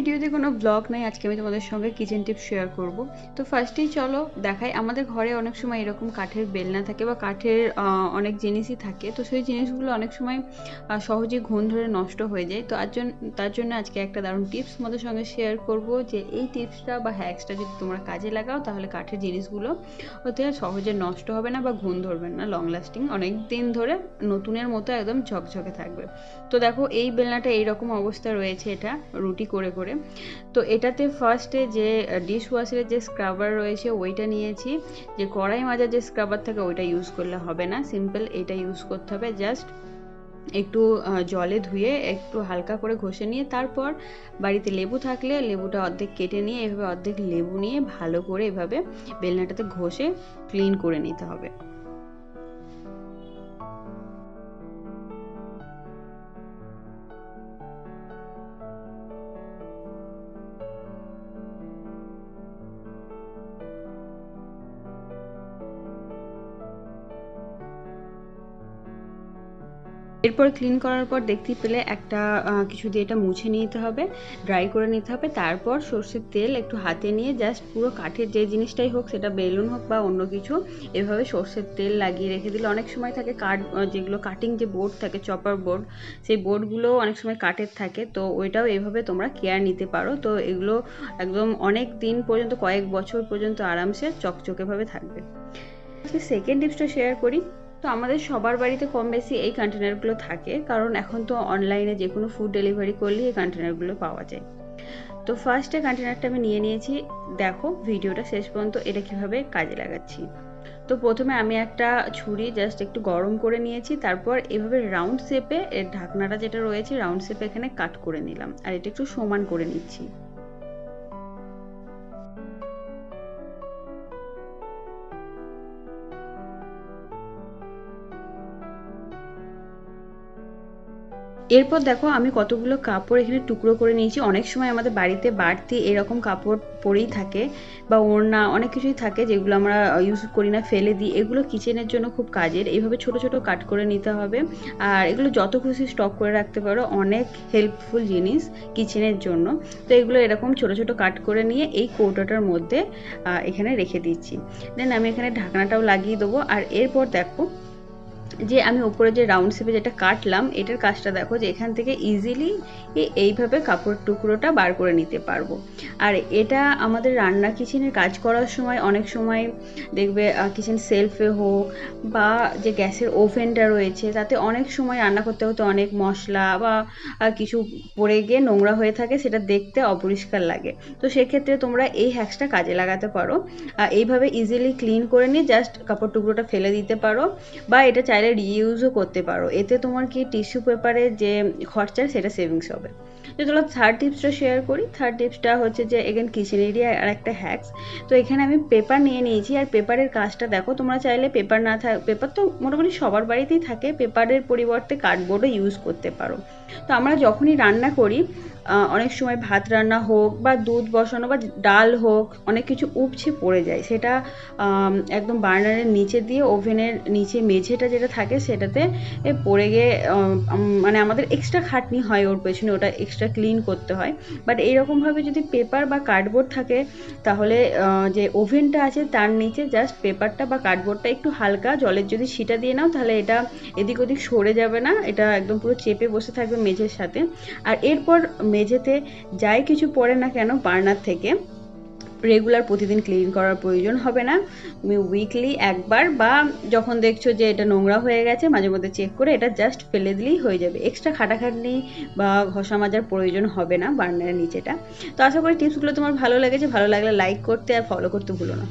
ভিডিওতে কোনো ব্লগ নাই, আজকে আমি তোমাদের সঙ্গে কিচেন টিপস শেয়ার করব। তো ফার্স্টেই চলো দেখাই, আমাদের ঘরে অনেক সময় এরকম কাঠের বেলনা থাকে বা কাঠের অনেক জিনিসই থাকে। তো সেই জিনিসগুলো অনেক সময় সহজেই ঘুণ ধরে নষ্ট হয়ে যায়। তো তার জন্য আজকে একটা দারুণ টিপস তোমাদের সঙ্গে শেয়ার করব, যে এই টিপসটা বা হ্যাক্সটা যদি তোমরা কাজে লাগাও তাহলে কাঠের জিনিসগুলো ওতে সহজে নষ্ট হবে না বা ঘুণ ধরবে না, লং লাস্টিং অনেক দিন ধরে নতুনের মতো একদম ঝকঝকে থাকবে। তো দেখো এই বেলনাটা এইরকম অবস্থা রয়েছে, এটা রুটি করে করে। তো এটাতে ফার্স্টে যে ডিশ ওয়াশারের যে স্ক্রাবার রয়েছে ওইটা নিয়েছি। যে কড়াই মাজার যে স্ক্রাবার থাকে ওইটা ইউজ করলে হবে না, সিম্পল এটা ইউজ করতে হবে। জাস্ট একটু জলে ধুয়ে একটু হালকা করে ঘষে নিয়ে তারপর বাড়িতে লেবু থাকলে লেবুটা অর্ধেক কেটে নিয়ে এভাবে অর্ধেক লেবু নিয়ে ভালো করে এভাবে বেলনাটাতে ঘষে ক্লিন করে নিতে হবে। এরপর ক্লিন করার পর দেখতেই পেলে একটা কিছু দিয়ে এটা মুছে নিতে হবে, ড্রাই করে নিতে হবে। তারপর সর্ষের তেল একটু হাতে নিয়ে জাস্ট পুরো কাঠের যে জিনিসটাই হোক, সেটা বেলুন হোক বা অন্য কিছু, এভাবে সর্ষের তেল লাগিয়ে রেখে দিলে অনেক সময় থাকে কাঠ, যেগুলো কাটিং যে বোর্ড থাকে, চপার বোর্ড, সেই বোর্ডগুলো অনেক সময় কাঠের থাকে। তো ওইটাও এভাবে তোমরা কেয়ার নিতে পারো। তো এগুলো একদম অনেক দিন পর্যন্ত, কয়েক বছর পর্যন্ত আরামসে চকচকেভাবে থাকবে। সেকেন্ড টিপসটা শেয়ার করি। তো আমাদের সবার বাড়িতে কম বেশি এই কন্টেনারগুলো থাকে, কারণ এখন তো অনলাইনে যে কোনো ফুড ডেলিভারি করলেই এই কন্টেনারগুলো পাওয়া যায়। তো ফার্স্টে কন্টেনারটা আমি নিয়ে নিয়েছি। দেখো ভিডিওটা শেষ পর্যন্ত এটা কীভাবে কাজে লাগাচ্ছি। তো প্রথমে আমি একটা ছুরি জাস্ট একটু গরম করে নিয়েছি, তারপর এভাবে রাউন্ড শেপে এর ঢাকনাটা যেটা রয়েছে রাউন্ড শেপে এখানে কাট করে নিলাম, আর এটা একটু সমান করে নিচ্ছি। এরপর দেখো আমি কতগুলো কাপড় এখানে টুকরো করে নিয়েছি। অনেক সময় আমাদের বাড়িতে বাড়তি এরকম কাপড় পরেই থাকে বা ওড়না অনেক কিছুই থাকে যেগুলো আমরা ইউজ করি না, ফেলে দিই। এগুলো কিচেনের জন্য খুব কাজের। এইভাবে ছোট ছোট কাট করে নিতে হবে, আর এগুলো যত খুশি স্টক করে রাখতে পারো, অনেক হেল্পফুল জিনিস কিচেনের জন্য। তো এগুলো এরকম ছোট ছোট কাট করে নিয়ে এই কৌটোটার মধ্যে এখানে রেখে দিচ্ছি। দেন আমি এখানে ঢাকনাটাও লাগিয়ে দেবো। আর এরপর দেখো যে আমি উপরে যে রাউন্ড শেপে যেটা কাটলাম, এটার কাজটা দেখো যে এখান থেকে ইজিলি এইভাবে কাপড় টুকরোটা বার করে নিতে পারবো। আর এটা আমাদের রান্না কিচেনের কাজ করার সময় অনেক সময় দেখবে কিচেন সেলফে হোক বা যে গ্যাসের ওভেনটা রয়েছে, তাতে অনেক সময় রান্না করতে করতে অনেক মশলা বা কিছু পড়ে গিয়ে নোংরা হয়ে থাকে, সেটা দেখতে অপরিষ্কার লাগে। তো সেক্ষেত্রে তোমরা এই হ্যাক্সটা কাজে লাগাতে পারো। এইভাবে ইজিলি ক্লিন করে নিয়ে জাস্ট কাপড় টুকরোটা ফেলে দিতে পারো, বা এটা চাইলে রিইউজও করতে পারো। এতে তোমার কি টিস্যু পেপারের যে খরচা সেটা সেভিংস হবে। তো চলো থার্ড টিপসটা শেয়ার করি। থার্ড টিপসটা হচ্ছে যে এগেন কিচেনেরই আর একটা হ্যাক্স। তো এখানে আমি পেপার নিয়ে নিয়েছি, আর পেপারের কাজটা দেখো, তোমরা চাইলে পেপার না পেপার তো মোটামুটি সবার বাড়িতেই থাকে, পেপারের পরিবর্তে কার্ডবোর্ডও ইউজ করতে পারো। তো আমরা যখনই রান্না করি, অনেক সময় ভাত রান্না হোক বা দুধ বসানো বা ডাল হোক, অনেক কিছু উপচে পড়ে যায়, সেটা একদম বার্নারের নিচে দিয়ে ওভেনের নিচে মেঝেটা যেটা থাকে সেটাতে পড়ে গিয়ে মানে আমাদের এক্সট্রা খাটনি হয় ওর পেছনে, ওটা এক্সট্রা ক্লিন করতে হয়। বাট এইরকমভাবে যদি পেপার বা কার্ডবোর্ড থাকে, তাহলে যে ওভেনটা আছে তার নিচে জাস্ট পেপারটা বা কার্ডবোর্ডটা একটু হালকা জলের যদি ছিটা দিয়ে নাও, তাহলে এটা এদিক ওদিক সরে যাবে না, এটা একদম পুরো চেপে বসে থাকবে মেঝের সাথে। আর এরপর মেঝেতে যাই কিছু পড়ে না কেন বার্নার থেকে, রেগুলার প্রতিদিন ক্লিন করার প্রয়োজন হবে না। তুমি উইকলি একবার বা যখন দেখছো যে এটা নোংরা হয়ে গেছে, মাঝে মধ্যে চেক করে এটা জাস্ট ফেলে দিলেই হয়ে যাবে। এক্সট্রা খাটাখাটনি বা ঘষা মাজার প্রয়োজন হবে না বার্নারের নিচেটা। তো আশা করি টিপসগুলো তোমার ভালো লেগেছে। ভালো লাগলে লাইক করতে আর ফলো করতে ভুলো না।